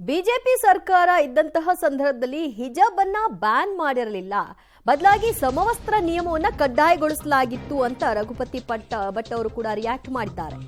BJP ಸರ್ಕಾರ ಇದ್ದಂತಹ ಸಂದರ್ಭದಲ್ಲಿ ಹಿಜಾಬ್ ಅನ್ನ ಬ್ಯಾನ್ ಮಾಡಿರಲಿಲ್ಲ. ಬದಲಾಗಿ ಸಮವಸ್ತ್ರ ನಿಯಮವನ್ನು ಕಡ್ಡಾಯಗೊಳಿಸಲಾಗಿತ್ತು ಅಂತ ರಘುಪತಿ ಭಟ್ ಅವರು ಕೂಡ ರಿಯಾಕ್ಟ್ ಮಾಡಿದ್ದಾರೆ.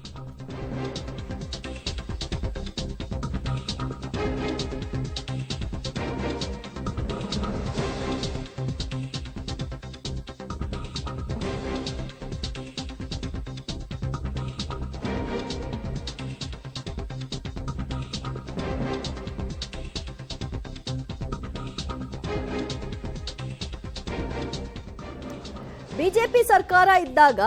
ಬಿಜೆಪಿ ಸರ್ಕಾರ ಇದ್ದಾಗ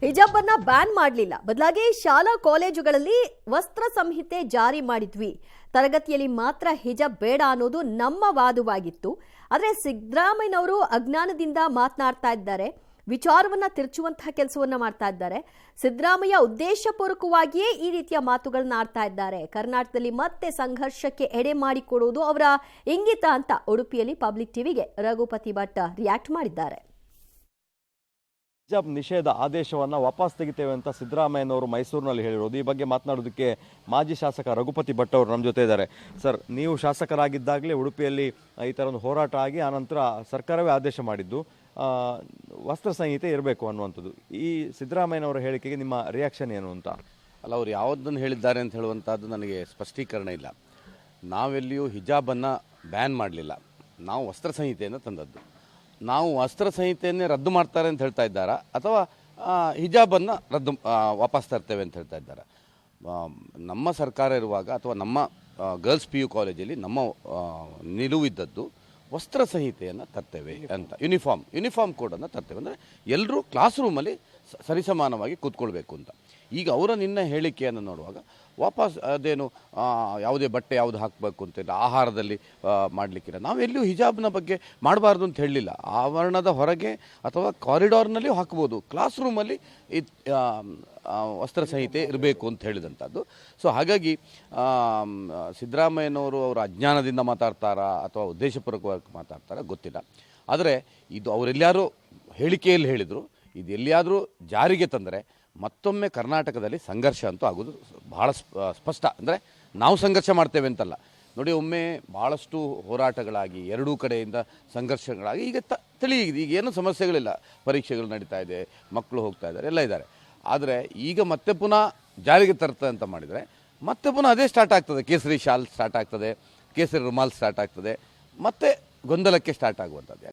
ಹಿಜಾಬ್ ಅನ್ನ ಬ್ಯಾನ್ ಮಾಡಲಿಲ್ಲ. ಬದಲಾಗಿ ಶಾಲಾ ಕಾಲೇಜುಗಳಲ್ಲಿ ವಸ್ತ್ರ ಸಂಹಿತೆ ಜಾರಿ ಮಾಡಿದ್ವಿ. ತರಗತಿಯಲ್ಲಿ ಮಾತ್ರ ಹಿಜಾಬ್ ಬೇಡ ಅನ್ನೋದು ನಮ್ಮ ವಾದವಾಗಿತ್ತು. ಆದರೆ ಸಿದ್ದರಾಮಯ್ಯನವರು ಅಜ್ಞಾನದಿಂದ ಮಾತನಾಡ್ತಾ ಇದ್ದಾರೆ, ವಿಚಾರವನ್ನ ತಿರುಚುವಂತಹ ಕೆಲಸವನ್ನ ಮಾಡ್ತಾ ಇದ್ದಾರೆ. ಸಿದ್ದರಾಮಯ್ಯ ಉದ್ದೇಶಪೂರ್ವಕವಾಗಿಯೇ ಈ ರೀತಿಯ ಮಾತುಗಳನ್ನ ಆಡ್ತಾ ಇದ್ದಾರೆ. ಕರ್ನಾಟಕದಲ್ಲಿ ಮತ್ತೆ ಸಂಘರ್ಷಕ್ಕೆ ಎಡೆ ಮಾಡಿಕೊಡುವುದು ಅವರ ಇಂಗಿತ ಅಂತ ಉಡುಪಿಯಲ್ಲಿ ಪಬ್ಲಿಕ್ ಟಿವಿಗೆ ರಘುಪತಿ ಭಟ್ ರಿಯಾಕ್ಟ್ ಮಾಡಿದ್ದಾರೆ. ಹಿಜಾಬ್ ನಿಷೇಧ ಆದೇಶವನ್ನು ವಾಪಸ್ ತೆಗಿತೇವೆ ಅಂತ ಸಿದ್ದರಾಮಯ್ಯನವರು ಮೈಸೂರಿನಲ್ಲಿ ಹೇಳಿರೋದು. ಈ ಬಗ್ಗೆ ಮಾತನಾಡೋದಕ್ಕೆ ಮಾಜಿ ಶಾಸಕ ರಘುಪತಿ ಭಟ್ ಅವರು ನಮ್ಮ ಜೊತೆ ಇದ್ದಾರೆ. ಸರ್, ನೀವು ಶಾಸಕರಾಗಿದ್ದಾಗಲೇ ಉಡುಪಿಯಲ್ಲಿ ಈ ಥರ ಒಂದು ಹೋರಾಟ ಆಗಿ ಆನಂತರ ಸರ್ಕಾರವೇ ಆದೇಶ ಮಾಡಿದ್ದು ವಸ್ತ್ರ ಸಂಹಿತೆ ಇರಬೇಕು ಅನ್ನುವಂಥದ್ದು. ಈ ಸಿದ್ದರಾಮಯ್ಯನವರ ಹೇಳಿಕೆಗೆ ನಿಮ್ಮ ರಿಯಾಕ್ಷನ್ ಏನು ಅಂತ? ಅಲ್ಲ, ಅವ್ರು ಯಾವುದನ್ನು ಹೇಳಿದ್ದಾರೆ ಅಂತ ಹೇಳುವಂಥದ್ದು ನನಗೆ ಸ್ಪಷ್ಟೀಕರಣ ಇಲ್ಲ. ನಾವೆಲ್ಲಿಯೂ ಹಿಜಾಬನ್ನು ಬ್ಯಾನ್ ಮಾಡಲಿಲ್ಲ, ನಾವು ವಸ್ತ್ರ ಸಂಹಿತೆಯನ್ನು ತಂದದ್ದು. ನಾವು ವಸ್ತ್ರ ಸಂಹಿತೆಯನ್ನೇ ರದ್ದು ಮಾಡ್ತಾರೆ ಅಂತ ಹೇಳ್ತಾ ಇದ್ದಾರಾ ಅಥವಾ ಹಿಜಾಬನ್ನು ವಾಪಸ್ ತರ್ತೇವೆ ಅಂತ ಹೇಳ್ತಾ ಇದ್ದಾರೆ? ನಮ್ಮ ಸರ್ಕಾರ ಇರುವಾಗ ಅಥವಾ ನಮ್ಮ ಗರ್ಲ್ಸ್ PU ಕಾಲೇಜಲ್ಲಿ ನಮ್ಮ ನಿಲುವಿದ್ದದ್ದು ವಸ್ತ್ರ ಸಂಹಿತೆಯನ್ನು ತರ್ತೇವೆ ಅಂತ, ಯೂನಿಫಾರ್ಮ್ ಕೋಡನ್ನು ತರ್ತೇವೆ. ಅಂದರೆ ಎಲ್ಲರೂ ಕ್ಲಾಸ್ ರೂಮಲ್ಲಿ ಸರಿಸಮಾನವಾಗಿ ಕೂತ್ಕೊಳ್ಬೇಕು ಅಂತ. ಈಗ ಅವರ ನಿನ್ನ ಹೇಳಿಕೆಯನ್ನು ನೋಡುವಾಗ ವಾಪಸ್ ಅದೇನು ಯಾವುದೇ ಬಟ್ಟೆ ಯಾವುದು ಹಾಕಬೇಕು ಅಂತಿಲ್ಲ, ಆಹಾರದಲ್ಲಿ ಮಾಡಲಿಕ್ಕಿಲ್ಲ, ನಾವೆಲ್ಲಿಯೂ ಹಿಜಾಬ್ನ ಬಗ್ಗೆ ಮಾಡಬಾರ್ದು ಅಂತ ಹೇಳಲಿಲ್ಲ. ಆವರಣದ ಹೊರಗೆ ಅಥವಾ ಕಾರಿಡಾರ್ನಲ್ಲಿಯೂ ಹಾಕ್ಬೋದು, ಕ್ಲಾಸ್ ರೂಮಲ್ಲಿ ವಸ್ತ್ರ ಸಂಹಿತೆ ಇರಬೇಕು ಅಂತ ಹೇಳಿದಂಥದ್ದು. ಸೊ ಹಾಗಾಗಿ ಸಿದ್ದರಾಮಯ್ಯನವರು ಅವರ ಅಜ್ಞಾನದಿಂದ ಮಾತಾಡ್ತಾರಾ ಅಥವಾ ಉದ್ದೇಶಪೂರ್ವಕವಾಗಿ ಮಾತಾಡ್ತಾರಾ ಗೊತ್ತಿಲ್ಲ. ಆದರೆ ಇದು ಅವರೆಲ್ಲಾರು ಹೇಳಿಕೆಯಲ್ಲಿ ಹೇಳಿದರು, ಇದು ಎಲ್ಲಿಯಾದರೂ ಜಾರಿಗೆ ತಂದರೆ ಮತ್ತೊಮ್ಮೆ ಕರ್ನಾಟಕದಲ್ಲಿ ಸಂಘರ್ಷ ಅಂತೂ ಆಗೋದು ಬಹಳ ಸ್ಪಷ್ಟ. ಅಂದರೆ ನಾವು ಸಂಘರ್ಷ ಮಾಡ್ತೇವೆ ಅಂತಲ್ಲ ನೋಡಿ, ಒಮ್ಮೆ ಭಾಳಷ್ಟು ಹೋರಾಟಗಳಾಗಿ ಎರಡೂ ಕಡೆಯಿಂದ ಸಂಘರ್ಷಗಳಾಗಿ ಈಗ ತಿಳಿಯಿದೆ. ಈಗ ಏನೂ ಸಮಸ್ಯೆಗಳಿಲ್ಲ, ಪರೀಕ್ಷೆಗಳು ನಡೀತಾ ಇದೆ, ಮಕ್ಕಳು ಹೋಗ್ತಾ ಇದ್ದಾರೆ, ಎಲ್ಲ ಇದ್ದಾರೆ. ಆದರೆ ಈಗ ಮತ್ತೆ ಪುನಃ ಜಾರಿಗೆ ತರ್ತದೆ ಅಂತ ಮಾಡಿದರೆ ಮತ್ತೆ ಪುನಃ ಅದೇ ಸ್ಟಾರ್ಟ್ ಆಗ್ತದೆ. ಕೇಸರಿ ಶಾಲ್ ಸ್ಟಾರ್ಟ್ ಆಗ್ತದೆ, ಕೇಸರಿ ರುಮಾಲ್ ಸ್ಟಾರ್ಟ್ ಆಗ್ತದೆ, ಮತ್ತೆ ಗೊಂದಲಕ್ಕೆ ಸ್ಟಾರ್ಟ್ ಆಗುವಂಥದ್ದು.